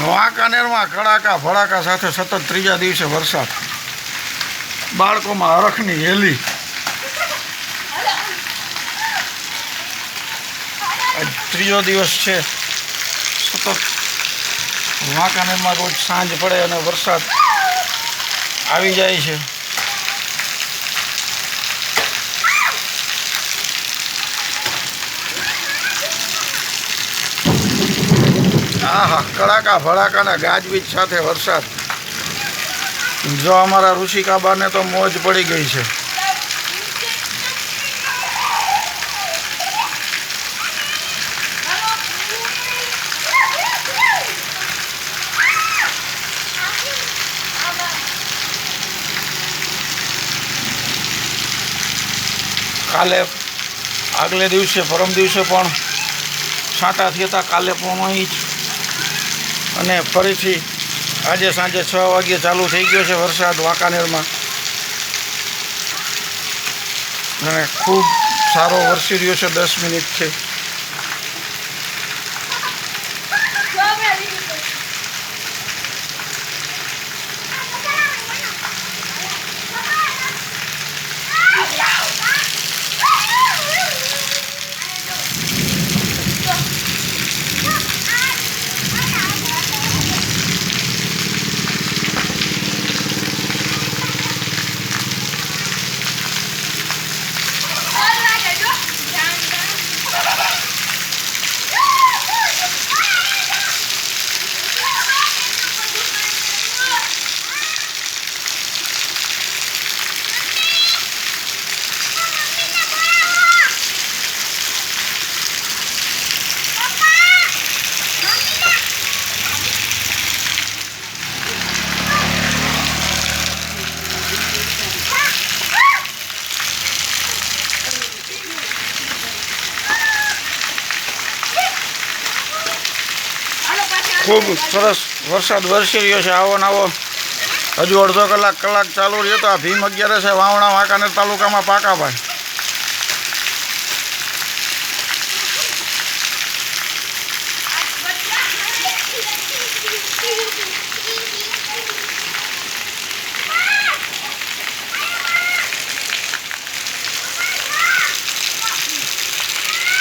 વાંકાનેરમાં કડાકા ભડાકા સાથે સતત ત્રીજા દિવસે વરસાદ, બાળકોમાં હરખની હેલી. ત્રીજો દિવસ છે. સતત વાંકાનેરમાં રોજ સાંજ પડે અને વરસાદ આવી જાય છે. આહા, કડાકા ભડાકાના ગાજવીજ સાથે વરસાદ. જો અમારા ઋષિકાબાને તો મોજ પડી ગઈ છે. કાલે આગલે દિવસે પરમ દિવસે પણ છાંટા થયા હતા. કાલે પણ અહીં જ, અને ફરીથી આજે સાંજે 6 વાગ્યે ચાલુ થઈ ગયો છે વરસાદ વાંકાનેરમાં. અને ખૂબ સારો વરસી રહ્યો છે 10 મિનિટથી. ખૂબ સરસ વરસાદ વરસી રહ્યો છે. આવો ને આવો હજુ અડધો કલાક ચાલુ રહ્યો તો આ ભીમ 11 છે વાવણા વાંકાનેર તાલુકામાં પાકા ભાઈ.